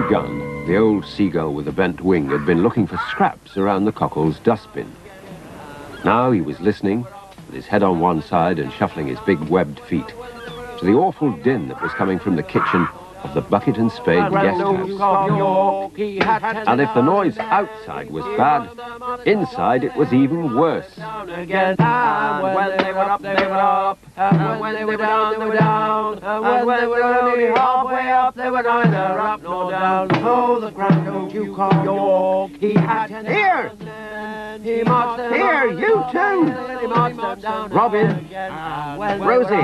begun, the old seagull with the bent wing had been looking for scraps around the Cockle's dustbin. Now he was listening, with his head on one side and shuffling his big webbed feet, to the awful din that was coming from the kitchen of the Bucket and Spade guest house. And if the noise outside was bad, inside it was even worse. When they were up, they were up. And when they were down, they were down. And when they were only halfway up, they were neither up nor down. Oh, the grand old Duke of York, he had 10. Here! He marched them Here, you too! He marched them down. Robin! Rosie!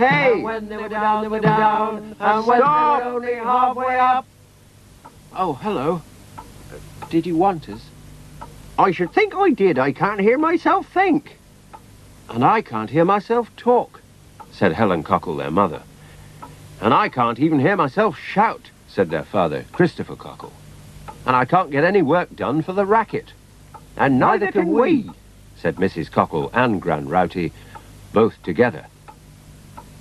Hey! When they were down, they were down. And when they were only halfway up. Oh, hello. Did you want us? I should think I did. I can't hear myself think. And I can't hear myself talk, said Helen Cockle, their mother. And I can't even hear myself shout, said their father, Christopher Cockle. And I can't get any work done for the racket. And neither can we, said Mrs. Cockle and Gran Rowty, both together.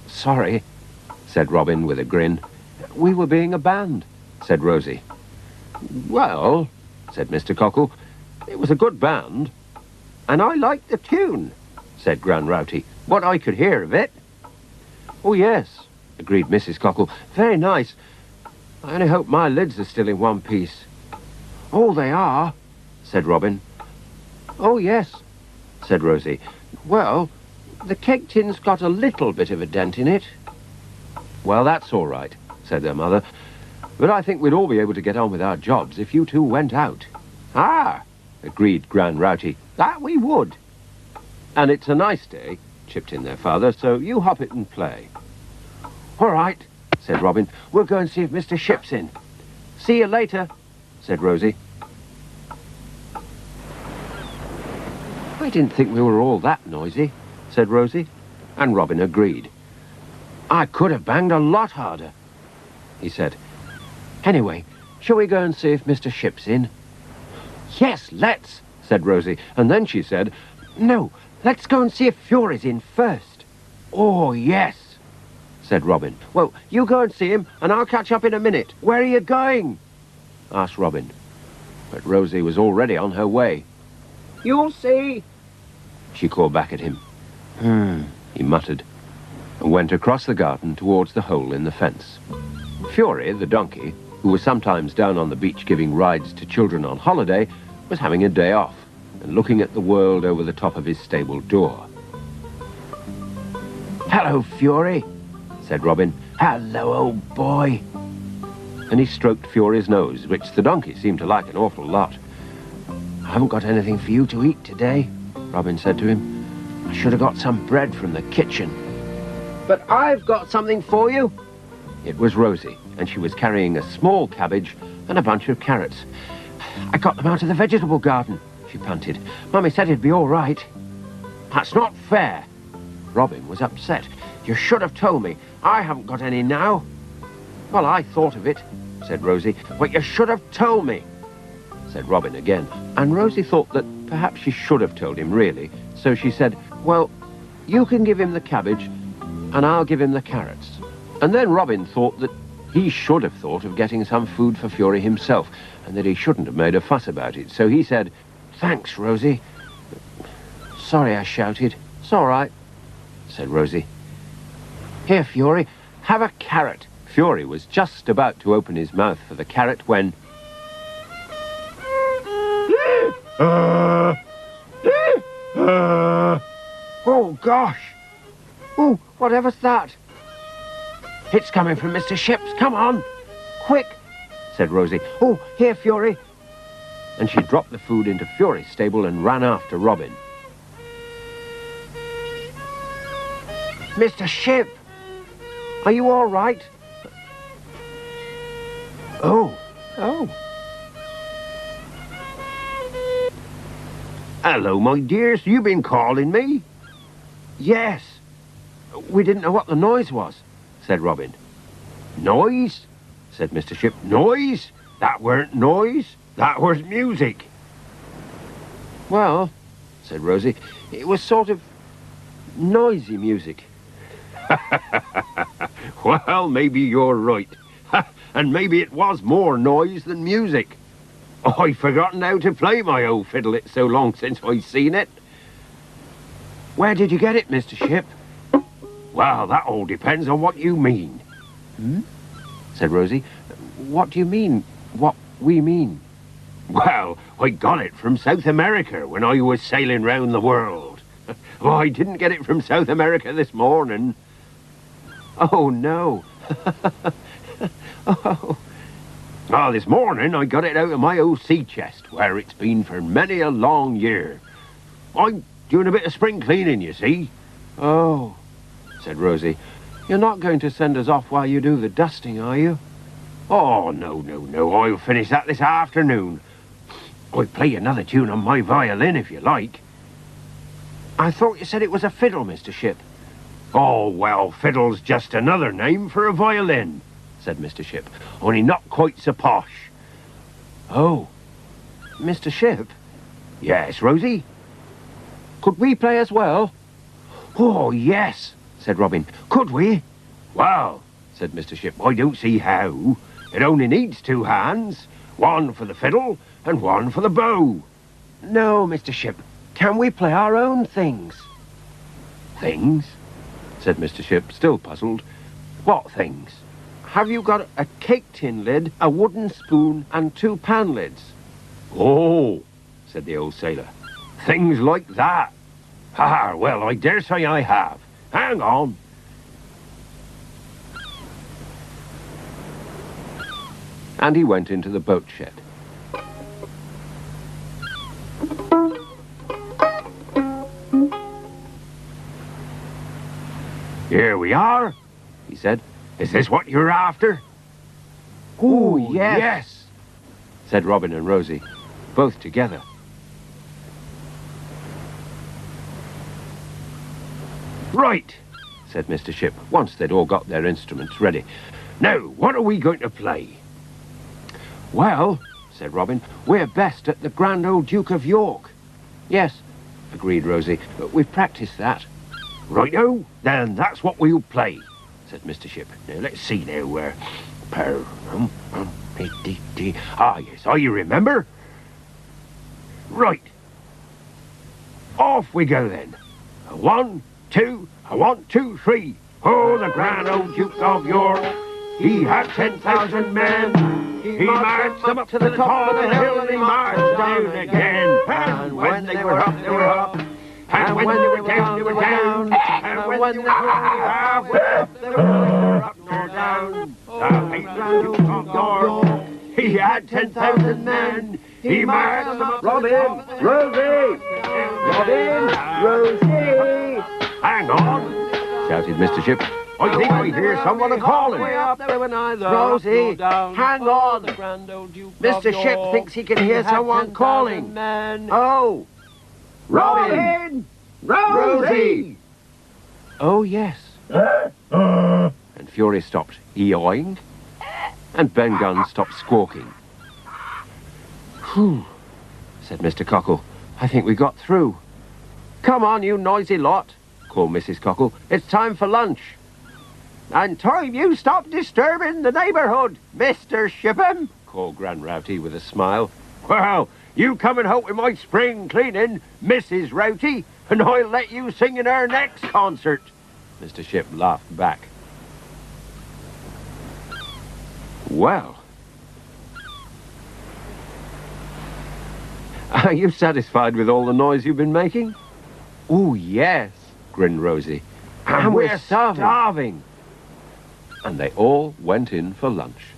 Sorry, said Robin with a grin. We were being a band, said Rosie. Well, said Mr. Cockle, it was a good band. And I liked the tune, said Gran Rowty, what I could hear of it. Oh, yes, agreed Mrs. Cockle. Very nice. I only hope my lids are still in one piece. Oh, they are, said Robin. Oh, yes, said Rosie. Well, the cake tin's got a little bit of a dent in it. Well, that's all right, said their mother. But I think we'd all be able to get on with our jobs if you two went out. Ah, agreed Gran Rowty. That we would. And it's a nice day, chipped in their father, so you hop it and play. All right, said Robin. We'll go and see if Mr. Ship's in. See you later, said Rosie. I didn't think we were all that noisy, said Rosie, and Robin agreed. I could have banged a lot harder, he said. Anyway, shall we go and see if Mr. Ship's in? Yes, let's, said Rosie, and then she said, no, let's go and see if Fury's in first. Oh, yes, said Robin. Well, you go and see him, and I'll catch up in a minute. Where are you going? Asked Robin. But Rosie was already on her way. You'll see, she called back at him. He muttered, and went across the garden towards the hole in the fence. Fury, the donkey, who was sometimes down on the beach giving rides to children on holiday, was having a day off and looking at the world over the top of his stable door. Hello, Fury, said Robin. Hello, old boy. And he stroked Fury's nose, which the donkey seemed to like an awful lot. I haven't got anything for you to eat today, Robin said to him. I should have got some bread from the kitchen. But I've got something for you. It was Rosie, and she was carrying a small cabbage and a bunch of carrots. I got them out of the vegetable garden, she panted. Mummy said it'd be all right. That's not fair. Robin was upset. You should have told me. I haven't got any now. Well, I thought of it, said Rosie. But you should have told me, said Robin again. And Rosie thought that perhaps she should have told him, really. So she said, well, you can give him the cabbage, and I'll give him the carrots. And then Robin thought that he should have thought of getting some food for Fury himself, and that he shouldn't have made a fuss about it. So he said, thanks, Rosie. Sorry I shouted. It's all right, said Rosie. Here, Fury, have a carrot. Fury was just about to open his mouth for the carrot when... Oh, gosh. Oh, whatever's that? It's coming from Mr. Ship's. Come on. Quick, said Rosie. Oh, here, Fury. And she dropped the food into Fury's stable and ran after Robin. Mr. Ship, are you all right? Oh. Hello, my dears. You been calling me? Yes. We didn't know what the noise was, said Robin. Noise? Said Mr. Ship. Noise? That weren't noise. That was music. Well, said Rosie, it was sort of noisy music. Well, maybe you're right, And maybe it was more noise than music. I've forgotten how to play my old fiddle. It's so long since I've seen it. Where did you get it, Mr. Ship? Well, that all depends on what you mean. Said Rosie. What do you mean, what we mean? Well, I got it from South America when I was sailing round the world. Well, I didn't get it from South America this morning. Oh, no. Oh. Well, this morning I got it out of my old sea chest, where it's been for many a long year. I'm doing a bit of spring cleaning, you see. Oh, said Rosie. You're not going to send us off while you do the dusting, are you? Oh, no. I'll finish that this afternoon. I'll play another tune on my violin, if you like. I thought you said it was a fiddle, Mr. Ship. Oh, well, fiddle's just another name for a violin, said Mr. Ship, only not quite so posh. Oh, Mr. Ship? Yes, Rosie? Could we play as well? Oh, yes, said Robin. Could we? Well, said Mr. Ship, I don't see how. It only needs 2 hands, one for the fiddle and one for the bow. No, Mr. Ship. Can we play our own things? Things? Said Mr. Ship, still puzzled. What things? Have you got a cake tin lid, a wooden spoon, and 2 pan lids? Oh, said the old sailor. Things like that. Well, I dare say I have. Hang on. And he went into the boat shed. Here we are, he said. Is this what you're after? Oh, yes, said Robin and Rosie, both together. Right, said Mr. Ship, once they'd all got their instruments ready. Now, what are we going to play? Well, said Robin, we're best at the Grand Old Duke of York. Yes, agreed Rosie, but we've practiced that. Righto, then that's what we'll play, said Mr. Ship. Now, let's see now where... Ah, yes, you remember? Right. Off we go, then. 1, 2, 1, 2, 3. Oh, the Grand Old Duke of York, he had 10,000 men. He marched them up to the top of the hill and he marched down again. And when they were up, they were up. And when they were down, they were down. And when they were halfway up, they were up nor down. The Grand Duke of York, he had 10,000 men. He marched them up. Robin, Rosie, Robin, Rosie. Hang on, shouted Mr. Ship. I think I hear someone calling. Rosie, hang on. Mr. Ship thinks he can hear someone calling. Oh. Robin! Rosie! Oh, yes. And Fury stopped ee-awing, and Ben Gunn stopped squawking. Whew, said Mr. Cockle. I think we got through. Come on, you noisy lot, called Mrs. Cockle. It's time for lunch. And time you stop disturbing the neighbourhood, Mr. Shipham, called Gran Rowty with a smile. Well, you come and help with my spring cleaning, Mrs. Rowty, and I'll let you sing in our next concert. Mr. Ship laughed back. Well, are you satisfied with all the noise you've been making? Oh, yes, grinned Rosie. And we're starving. And they all went in for lunch.